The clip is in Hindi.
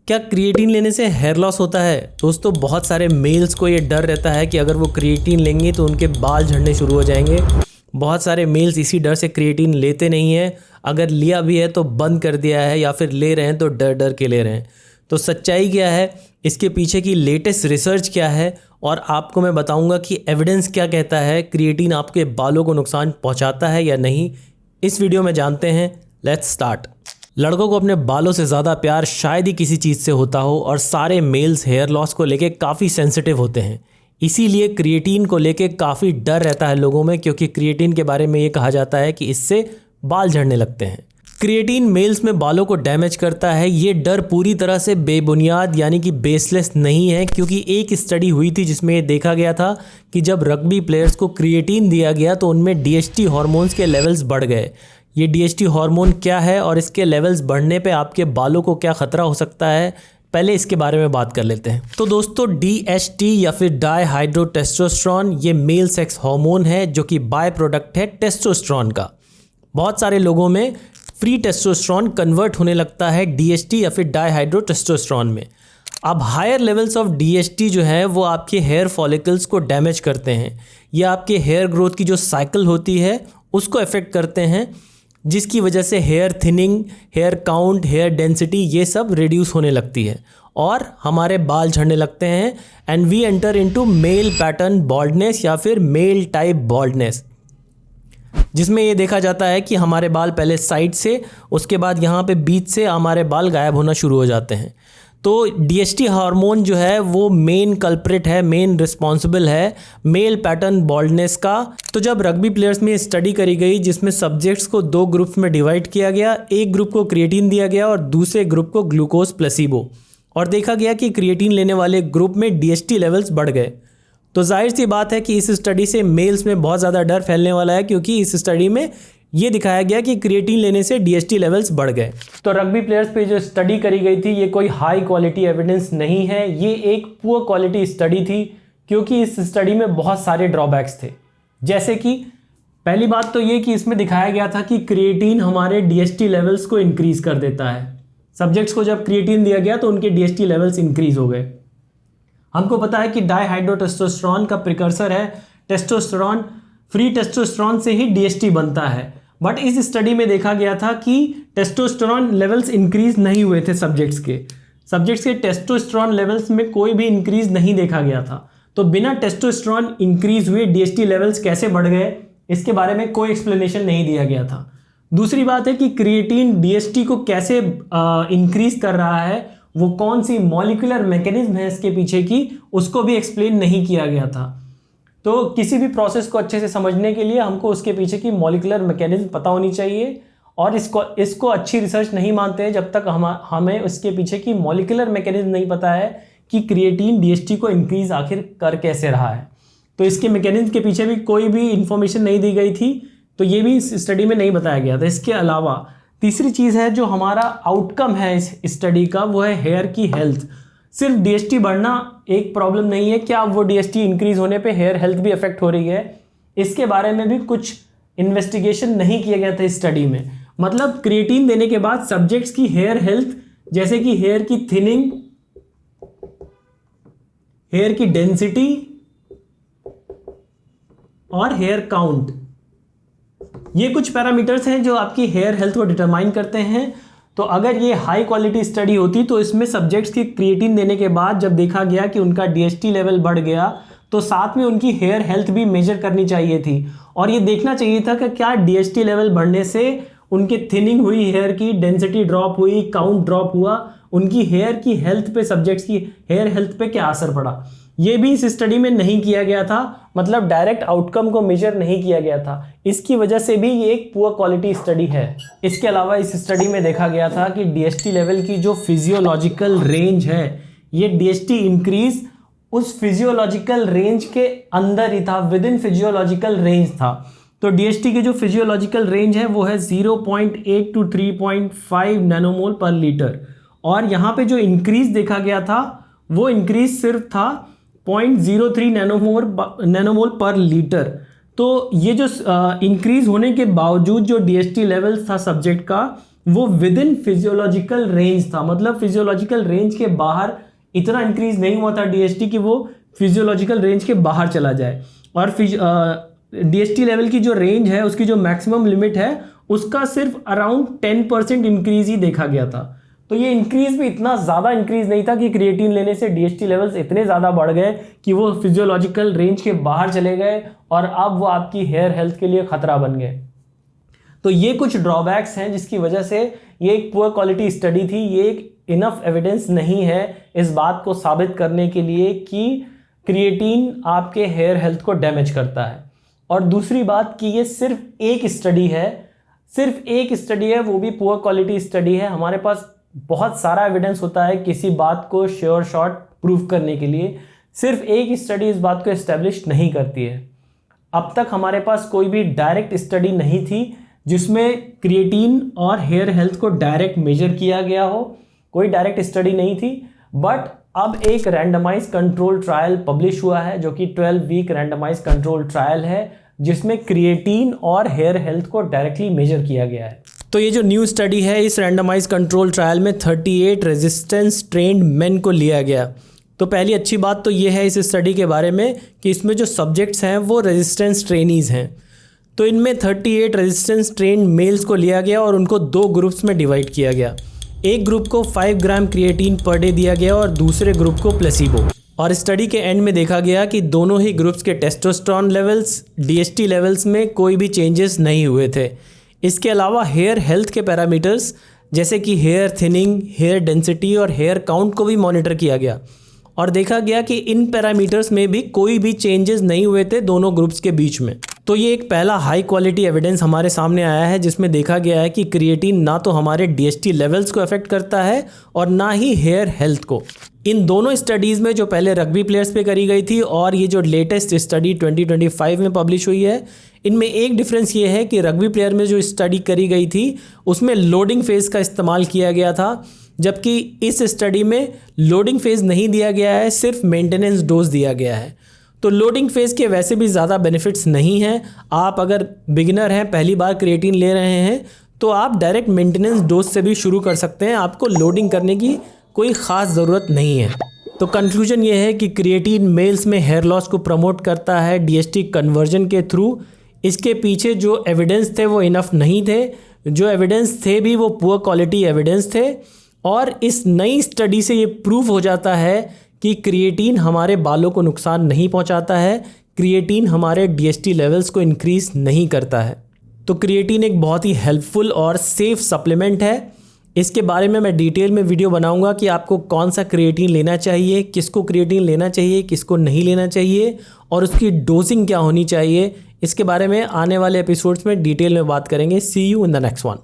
क्या क्रिएटिन लेने से हेयर लॉस होता है? दोस्तों, बहुत सारे मेल्स को ये डर रहता है कि अगर वो क्रिएटिन लेंगे तो उनके बाल झड़ने शुरू हो जाएंगे। बहुत सारे मेल्स इसी डर से क्रिएटिन लेते नहीं हैं। अगर लिया भी है तो बंद कर दिया है, या फिर ले रहे हैं तो डर डर के ले रहे हैं। तो सच्चाई क्या है, इसके पीछे की लेटेस्ट रिसर्च क्या है, और आपको मैं बताऊंगा कि एविडेंस क्या कहता है, क्रिएटिन आपके बालों को नुकसान पहुंचाता है या नहीं, इस वीडियो में जानते हैं। Let's start. लड़कों को अपने बालों से ज़्यादा प्यार शायद ही किसी चीज़ से होता हो, और सारे मेल्स हेयर लॉस को लेके काफ़ी सेंसिटिव होते हैं। इसीलिए क्रिएटिन को लेके काफ़ी डर रहता है लोगों में, क्योंकि क्रिएटिन के बारे में ये कहा जाता है कि इससे बाल झड़ने लगते हैं। क्रिएटिन मेल्स में बालों को डैमेज करता है, ये डर पूरी तरह से बेबुनियाद यानी कि बेसलेस नहीं है, क्योंकि एक स्टडी हुई थी जिसमें ये देखा गया था कि जब रग्बी प्लेयर्स को क्रिएटिन दिया गया तो उनमें DHT हार्मोन्स के लेवल्स बढ़ गए। ये DHT हार्मोन क्या है और इसके लेवल्स बढ़ने पे आपके बालों को क्या खतरा हो सकता है, पहले इसके बारे में बात कर लेते हैं। तो दोस्तों, DHT या फिर डाईहाइड्रोटेस्टोस्टेरोन ये मेल सेक्स हार्मोन है जो कि बाय प्रोडक्ट है टेस्टोस्टेरोन का। बहुत सारे लोगों में फ्री टेस्टोस्टेरोन कन्वर्ट होने लगता है DHT या फिर डाईहाइड्रोटेस्टोस्टेरोन में। अब हायर लेवल्स ऑफ DHT जो है वो आपके हेयर फॉलिकल्स को डैमेज करते हैं, या आपके हेयर ग्रोथ की जो साइकिल होती है उसको अफेक्ट करते हैं, जिसकी वजह से hair thinning, hair count, hair density ये सब रिड्यूस होने लगती है और हमारे बाल झड़ने लगते हैं। And we enter into male pattern baldness या फिर मेल टाइप बॉल्डनेस, जिसमें ये देखा जाता है कि हमारे बाल पहले साइड से, उसके बाद यहाँ पे बीच से हमारे बाल गायब होना शुरू हो जाते हैं। तो DHT हार्मोन जो है वो मेन कल्प्रिट है, मेन रिस्पॉन्सिबल है मेल पैटर्न बॉल्डनेस का। तो जब रग्बी प्लेयर्स में स्टडी करी गई जिसमें सब्जेक्ट्स को 2 ग्रुप्स में डिवाइड किया गया, एक ग्रुप को क्रिएटिन दिया गया और दूसरे ग्रुप को ग्लूकोज प्लेसिबो, और देखा गया कि क्रिएटिन लेने वाले ग्रुप में DHT लेवल्स बढ़ गए। तो जाहिर सी बात है कि इस स्टडी से मेल्स में बहुत ज़्यादा डर फैलने वाला है, क्योंकि इस स्टडी में ये दिखाया गया कि क्रिएटिन लेने से DHT लेवल्स बढ़ गए। तो रग्बी प्लेयर्स पे जो स्टडी करी गई थी ये कोई हाई क्वालिटी एविडेंस नहीं है, ये एक पुअर क्वालिटी स्टडी थी, क्योंकि इस स्टडी में बहुत सारे ड्रॉबैक्स थे। जैसे कि पहली बात तो ये कि इसमें दिखाया गया था कि क्रिएटिन हमारे DHT लेवल्स को इंक्रीज कर देता है। सब्जेक्ट्स को जब क्रिएटिन दिया गया तो उनके DHT लेवल्स इंक्रीज हो गए। हमको पता है कि डाईहाइड्रोटेस्टोस्टेरोन का प्रिकर्सर है टेस्टोस्टेरोन, फ्री टेस्टोस्टेरोन से ही DHT बनता है। बट इस स्टडी में देखा गया था कि टेस्टोस्टेरोन लेवल्स इंक्रीज नहीं हुए थे सब्जेक्ट्स के टेस्टोस्टेरोन लेवल्स में कोई भी इंक्रीज नहीं देखा गया था। तो बिना टेस्टोस्टेरोन इंक्रीज हुए DHT लेवल्स कैसे बढ़ गए, इसके बारे में कोई एक्सप्लेनेशन नहीं दिया गया था। दूसरी बात है कि क्रिएटिन DHT को कैसे इंक्रीज कर रहा है, वो कौन सी मॉलिक्यूलर मैकेनिज्म है इसके पीछे की, उसको भी एक्सप्लेन नहीं किया गया था। तो किसी भी प्रोसेस को अच्छे से समझने के लिए हमको उसके पीछे की मॉलिक्यूलर मैकेनिज्म पता होनी चाहिए, और इसको अच्छी रिसर्च नहीं मानते हैं जब तक हमें उसके पीछे की मॉलिक्यूलर मैकेनिज्म नहीं पता है कि क्रिएटिन DHT को इंक्रीज आखिर कर कैसे रहा है। तो इसके मैकेनिज्म के पीछे भी कोई भी इंफॉर्मेशन नहीं दी गई थी, तो ये भी इस स्टडी में नहीं बताया गया था। इसके अलावा तीसरी चीज़ है जो हमारा आउटकम है इस स्टडी का, वो है हेयर की हेल्थ। सिर्फ DHT बढ़ना एक प्रॉब्लम नहीं है, क्या वो DHT इंक्रीज होने पे हेयर हेल्थ भी अफेक्ट हो रही है, इसके बारे में भी कुछ इन्वेस्टिगेशन नहीं किया गया था इस स्टडी में। मतलब क्रिएटिन देने के बाद सब्जेक्ट्स की हेयर हेल्थ, जैसे कि हेयर की थिनिंग, हेयर की डेंसिटी और हेयर काउंट, ये कुछ पैरामीटर्स हैं जो आपकी हेयर हेल्थ को डिटरमाइन करते हैं। तो अगर ये हाई क्वालिटी स्टडी होती तो इसमें सब्जेक्ट्स की क्रिएटिन देने के बाद जब देखा गया कि उनका DHT लेवल बढ़ गया, तो साथ में उनकी हेयर हेल्थ भी मेजर करनी चाहिए थी, और ये देखना चाहिए था कि क्या DHT लेवल बढ़ने से उनके थिनिंग हुई, हेयर की डेंसिटी ड्रॉप हुई, काउंट ड्रॉप हुआ, उनकी हेयर की हेल्थ पे, सब्जेक्ट्स की हेयर हेल्थ पे क्या असर पड़ा। ये भी इस स्टडी में नहीं किया गया था, मतलब डायरेक्ट आउटकम को मेजर नहीं किया गया था। इसकी वजह से भी ये एक पुअर क्वालिटी स्टडी है। इसके अलावा इस स्टडी में देखा गया था कि DHT लेवल की जो फिजियोलॉजिकल रेंज है, ये DHT इंक्रीज उस फिजियोलॉजिकल रेंज के अंदर ही था, विद इन फिजियोलॉजिकल रेंज था। तो DHT की जो फिजियोलॉजिकल रेंज है वो है 0.8 to 3.5 नैनोमोल पर लीटर, और यहाँ पे जो इंक्रीज देखा गया था वो इंक्रीज सिर्फ था 0.03 नैनोमोल पर लीटर। तो ये जो इंक्रीज होने के बावजूद जो DHT लेवल था सब्जेक्ट का, वो विद इन फिजियोलॉजिकल रेंज था, मतलब फिजियोलॉजिकल रेंज के बाहर इतना इंक्रीज नहीं हुआ था डीएसटी कि वो फिजियोलॉजिकल रेंज के बाहर चला जाए। और डीएसटी लेवल की जो रेंज है, उसकी जो मैक्सिमम लिमिट है, उसका सिर्फ अराउंड 10% इंक्रीज ही देखा गया था। तो ये इंक्रीज भी इतना ज़्यादा इंक्रीज नहीं था कि क्रिएटिन लेने से डीएसटी लेवल्स इतने ज़्यादा बढ़ गए कि वो फिजियोलॉजिकल रेंज के बाहर चले गए और अब वो आपकी हेयर हेल्थ के लिए खतरा बन गए। तो ये कुछ ड्रॉबैक्स हैं जिसकी वजह से ये एक पुअर क्वालिटी स्टडी थी। ये एक इनफ एविडेंस नहीं है इस बात को साबित करने के लिए कि क्रिएटिन आपके हेयर हेल्थ को डैमेज करता है। और दूसरी बात कि ये सिर्फ एक स्टडी है, सिर्फ एक स्टडी है, वो भी पुअर क्वालिटी स्टडी है। हमारे पास बहुत सारा एविडेंस होता है किसी बात को श्योर शॉर्ट प्रूफ करने के लिए, सिर्फ एक स्टडी इस बात को एस्टेब्लिश नहीं करती है। अब तक हमारे पास कोई भी डायरेक्ट स्टडी नहीं थी जिसमें क्रिएटिन और हेयर हेल्थ को डायरेक्ट मेजर किया गया हो, कोई डायरेक्ट स्टडी नहीं थी। बट अब एक रैंडमाइज कंट्रोल ट्रायल पब्लिश हुआ है जो कि 12 वीक रैंडमाइज कंट्रोल ट्रायल है, जिसमें क्रिएटिन और हेयर हेल्थ को डायरेक्टली मेजर किया गया है। तो ये जो न्यू स्टडी है, इस रैंडमाइज कंट्रोल ट्रायल में 38 रेजिस्टेंस ट्रेंड मेन को लिया गया। तो पहली अच्छी बात तो ये है इस स्टडी के बारे में कि इसमें जो सब्जेक्ट्स हैं वो रेजिस्टेंस ट्रेनीज हैं। तो इनमें 38 रेजिस्टेंस ट्रेंड मेल्स को लिया गया और उनको 2 ग्रुप्स में डिवाइड किया गया। एक ग्रुप को 5 ग्राम क्रिएटिन पर डे दिया गया और दूसरे ग्रुप को प्लेसिबो। और स्टडी के एंड में देखा गया कि दोनों ही ग्रुप्स के टेस्टोस्टेरोन लेवल्स, डीएसटी लेवल्स में कोई भी चेंजेस नहीं हुए थे। इसके अलावा हेयर हेल्थ के पैरामीटर्स जैसे कि हेयर थिनिंग, हेयर डेंसिटी और हेयर काउंट को भी मॉनिटर किया गया और देखा गया कि इन पैरामीटर्स में भी कोई भी चेंजेस नहीं हुए थे दोनों ग्रुप्स के बीच में। तो ये एक पहला हाई क्वालिटी एविडेंस हमारे सामने आया है जिसमें देखा गया है कि क्रिएटिन ना तो हमारे डीएसटी लेवल्स को अफेक्ट करता है और ना ही हेयर हेल्थ को। इन दोनों स्टडीज़ में जो पहले रग्बी प्लेयर्स पे करी गई थी और ये जो लेटेस्ट स्टडी 2025 में पब्लिश हुई है, इनमें एक डिफरेंस ये है कि रग्बी प्लेयर में जो स्टडी करी गई थी उसमें लोडिंग फेज़ का इस्तेमाल किया गया था, जबकि इस स्टडी में लोडिंग फेज़ नहीं दिया गया है, सिर्फ मेंटेनेंस डोज दिया गया है। तो लोडिंग फेज़ के वैसे भी ज़्यादा बेनिफिट्स नहीं हैं। आप अगर बिगिनर हैं, पहली बार क्रिएटिन ले रहे हैं, तो आप डायरेक्ट मेंटेनेंस डोज से भी शुरू कर सकते हैं, आपको लोडिंग करने की कोई ख़ास ज़रूरत नहीं है। तो कंक्लूजन ये है कि क्रिएटिन मेल्स में हेयर लॉस को प्रमोट करता है डीएसटी कन्वर्जन के थ्रू। इसके पीछे जो एविडेंस थे वो इनफ नहीं थे, जो एविडेंस थे भी वो पुअर क्वालिटी एविडेंस थे। और इस नई स्टडी से ये प्रूफ हो जाता है कि क्रिएटिन हमारे बालों को नुकसान नहीं पहुंचाता है, क्रिएटिन हमारे डीएसटी लेवल्स को इंक्रीज़ नहीं करता है। तो क्रिएटिन एक बहुत ही हेल्पफुल और सेफ सप्लीमेंट है। इसके बारे में मैं डिटेल में वीडियो बनाऊंगा कि आपको कौन सा क्रिएटिन लेना चाहिए, किसको क्रिएटिन लेना चाहिए, किसको नहीं लेना चाहिए और उसकी डोजिंग क्या होनी चाहिए। इसके बारे में आने वाले एपिसोड्स में डिटेल में बात करेंगे। See you in the next one.